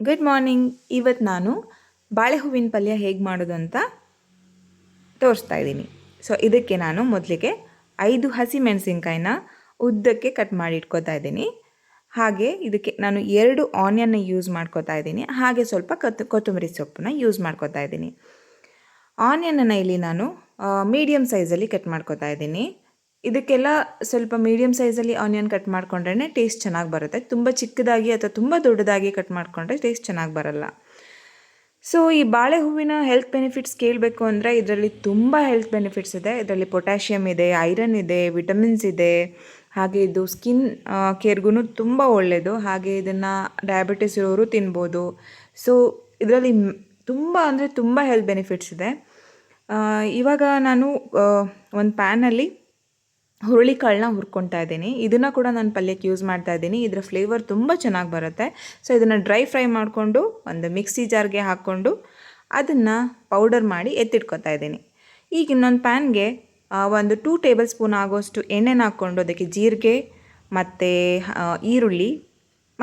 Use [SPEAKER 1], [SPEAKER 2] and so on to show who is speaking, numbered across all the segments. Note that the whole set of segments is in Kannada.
[SPEAKER 1] Good morning. ಇವತ್ತು ನಾನು ಬಾಳೆ ಹೂವಿನ ಪಲ್ಯ ಹೇಗೆ ಮಾಡೋದು ಅಂತ ತೋರಿಸ್ತಾ ಇದ್ದೀನಿ. ಸೊ ಇದಕ್ಕೆ ನಾನು ಮೊದಲಿಗೆ 5 ಹಸಿಮೆಣಸಿನ್ಕಾಯಿನ ಉದ್ದಕ್ಕೆ ಕಟ್ ಮಾಡಿ ಇಟ್ಕೋತಾ ಇದ್ದೀನಿ. ಹಾಗೆ ಇದಕ್ಕೆ ನಾನು 2 ಆನಿಯನ್ನ ಯೂಸ್ ಮಾಡ್ಕೋತಾ ಇದ್ದೀನಿ. ಹಾಗೆ ಸ್ವಲ್ಪ ಕೊತ್ತಂಬರಿ ಸೊಪ್ಪನ್ನ ಯೂಸ್ ಮಾಡ್ಕೋತಾ ಇದ್ದೀನಿ. ಆನಿಯನನ್ನು ಇಲ್ಲಿ ನಾನು ಮೀಡಿಯಮ್ ಸೈಜಲ್ಲಿ ಕಟ್ ಮಾಡ್ಕೋತಾ ಇದ್ದೀನಿ. ಇದಕ್ಕೆಲ್ಲ ಸ್ವಲ್ಪ ಮೀಡಿಯಮ್ ಸೈಜಲ್ಲಿ ಆನಿಯನ್ ಕಟ್ ಮಾಡಿಕೊಂಡ್ರೆ ಟೇಸ್ಟ್ ಚೆನ್ನಾಗಿ ಬರುತ್ತೆ. ತುಂಬ ಚಿಕ್ಕದಾಗಿ ಅಥವಾ ತುಂಬ ದೊಡ್ಡದಾಗಿ ಕಟ್ ಮಾಡಿಕೊಂಡ್ರೆ ಟೇಸ್ಟ್ ಚೆನ್ನಾಗಿ ಬರಲ್ಲ. ಸೊ ಈ ಬಾಳೆ ಹೂವಿನ ಹೆಲ್ತ್ ಬೆನಿಫಿಟ್ಸ್ ಕೇಳಬೇಕು ಅಂದರೆ ಇದರಲ್ಲಿ ತುಂಬ ಹೆಲ್ತ್ ಬೆನಿಫಿಟ್ಸ್ ಇದೆ. ಇದರಲ್ಲಿ ಪೊಟ್ಯಾಷಿಯಮ್ ಇದೆ, ಐರನ್ ಇದೆ, ವಿಟಮಿನ್ಸ್ ಇದೆ. ಹಾಗೆ ಇದು ಸ್ಕಿನ್ ಕೇರ್ಗೂ ತುಂಬ ಒಳ್ಳೆಯದು. ಹಾಗೆ ಇದನ್ನು ಡಯಾಬಿಟಿಸ್ ಇರೋರು ತಿನ್ಬೋದು. ಸೊ ಇದರಲ್ಲಿ ತುಂಬ ಅಂದರೆ ತುಂಬ ಹೆಲ್ತ್ ಬೆನಿಫಿಟ್ಸ್ ಇದೆ. ಇವಾಗ ನಾನು ಒಂದು ಪ್ಯಾನಲ್ಲಿ ಹುರುಳಿಕಾಳನ್ನ ಹುರ್ಕೊತಾ ಇದ್ದೀನಿ. ಇದನ್ನು ಕೂಡ ನಾನು ಪಲ್ಯಕ್ಕೆ ಯೂಸ್ ಮಾಡ್ತಾ ಇದ್ದೀನಿ. ಇದರ ಫ್ಲೇವರ್ ತುಂಬ ಚೆನ್ನಾಗಿ ಬರುತ್ತೆ. ಸೊ ಇದನ್ನು ಡ್ರೈ ಫ್ರೈ ಮಾಡಿಕೊಂಡು ಒಂದು ಮಿಕ್ಸಿ ಜಾರ್ಗೆ ಹಾಕ್ಕೊಂಡು ಅದನ್ನು ಪೌಡರ್ ಮಾಡಿ ಎತ್ತಿಟ್ಕೊತಾ ಇದ್ದೀನಿ. ಈಗ ಇನ್ನೊಂದು ಪ್ಯಾನ್ಗೆ ಒಂದು 2 ಟೇಬಲ್ ಸ್ಪೂನ್ ಆಗೋಷ್ಟು ಎಣ್ಣೆನ ಹಾಕ್ಕೊಂಡು ಅದಕ್ಕೆ ಜೀರಿಗೆ ಮತ್ತು ಈರುಳ್ಳಿ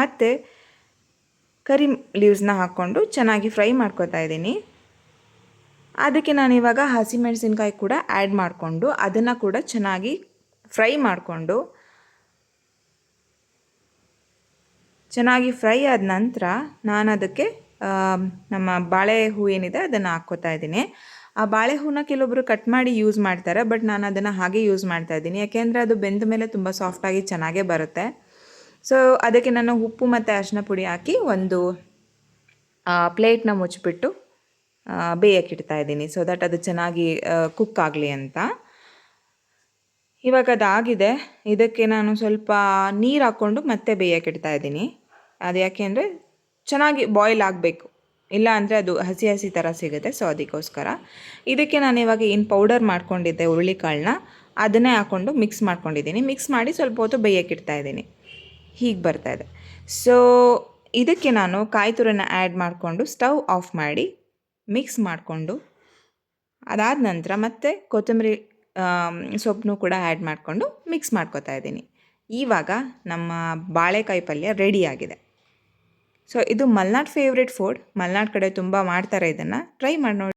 [SPEAKER 1] ಮತ್ತು ಕರಿ ಲೀವ್ಸ್ನ ಹಾಕ್ಕೊಂಡು ಚೆನ್ನಾಗಿ ಫ್ರೈ ಮಾಡ್ಕೊತಾ ಇದ್ದೀನಿ. ಅದಕ್ಕೆ ನಾನಿವಾಗ ಹಸಿಮೆಣಸಿನ್ಕಾಯಿ ಕೂಡ ಆ್ಯಡ್ ಮಾಡಿಕೊಂಡು ಅದನ್ನು ಕೂಡ ಚೆನ್ನಾಗಿ ಫ್ರೈ ಮಾಡಿಕೊಂಡು ಚೆನ್ನಾಗಿ ಫ್ರೈ ಆದ ನಂತರ ನಾನು ಅದಕ್ಕೆ ನಮ್ಮ ಬಾಳೆ ಹೂ ಏನಿದೆ ಅದನ್ನು ಹಾಕ್ಕೋತಾ ಇದ್ದೀನಿ. ಆ ಬಾಳೆ ಹೂನ ಕೆಲವೊಬ್ಬರು ಕಟ್ ಮಾಡಿ ಯೂಸ್ ಮಾಡ್ತಾರೆ, ಬಟ್ ನಾನು ಅದನ್ನು ಹಾಗೆ ಯೂಸ್ ಮಾಡ್ತಾ ಇದ್ದೀನಿ. ಯಾಕೆಂದರೆ ಅದು ಬೆಂದ ಮೇಲೆ ತುಂಬ ಸಾಫ್ಟಾಗಿ ಚೆನ್ನಾಗೇ ಬರುತ್ತೆ. ಸೊ ಅದಕ್ಕೆ ನಾನು ಉಪ್ಪು ಮತ್ತು ಅರಿಶಿನ ಪುಡಿ ಹಾಕಿ ಒಂದು ಪ್ಲೇಟ್ನ ಮುಚ್ಚಿಬಿಟ್ಟು ಬೇಯಕ್ಕಿಡ್ತಾ ಇದ್ದೀನಿ. ಸೊ ದಟ್ ಅದು ಚೆನ್ನಾಗಿ ಕುಕ್ ಆಗಲಿ ಅಂತ. ಇವಾಗ ಅದಾಗಿದೆ. ಇದಕ್ಕೆ ನಾನು ಸ್ವಲ್ಪ ನೀರು ಹಾಕ್ಕೊಂಡು ಮತ್ತೆ ಬೇಯಕ್ಕಿಡ್ತಾ ಇದ್ದೀನಿ. ಅದು ಯಾಕೆ ಅಂದರೆ ಚೆನ್ನಾಗಿ ಬಾಯ್ಲ್ ಆಗಬೇಕು, ಇಲ್ಲ ಅಂದರೆ ಅದು ಹಸಿ ಹಸಿ ಥರ ಸಿಗುತ್ತೆ. ಸೊ ಅದಕ್ಕೋಸ್ಕರ ಇದಕ್ಕೆ ನಾನು ಇವಾಗ ಏನು ಪೌಡರ್ ಮಾಡ್ಕೊಂಡಿದ್ದೆ ಹುರುಳಿಕಾಳನ್ನ ಅದನ್ನೇ ಹಾಕ್ಕೊಂಡು ಮಿಕ್ಸ್ ಮಾಡ್ಕೊಂಡಿದ್ದೀನಿ. ಮಿಕ್ಸ್ ಮಾಡಿ ಸ್ವಲ್ಪ ಹೊತ್ತು ಬೇಯಕ್ಕಿಡ್ತಾ ಇದ್ದೀನಿ. ಹೀಗೆ ಬರ್ತಾಯಿದೆ. ಸೊ ಇದಕ್ಕೆ ನಾನು ಕಾಯಿ ತುರಿನ ಆ್ಯಡ್ ಮಾಡಿಕೊಂಡು ಸ್ಟವ್ ಆಫ್ ಮಾಡಿ ಮಿಕ್ಸ್ ಮಾಡಿಕೊಂಡು ಅದಾದ ನಂತರ ಮತ್ತೆ ಕೊತ್ತಂಬರಿ ಸೊಪ್ಪನ್ನು ಕೂಡ ಆ್ಯಡ್ ಮಾಡಿಕೊಂಡು ಮಿಕ್ಸ್ ಮಾಡ್ಕೊತಾ ಇದ್ದೀನಿ. ಇವಾಗ ನಮ್ಮ ಬಾಳೆಕಾಯಿ ಪಲ್ಯ ರೆಡಿಯಾಗಿದೆ. ಸೊ ಇದು ಮಲ್ನಾಡ್ ಫೇವ್ರೆಟ್ ಫುಡ್. ಮಲ್ನಾಡ್ ಕಡೆ ತುಂಬ ಮಾಡ್ತಾರೆ ಇದನ್ನು. ಟ್ರೈ ಮಾಡಿ ನೋಡಿ.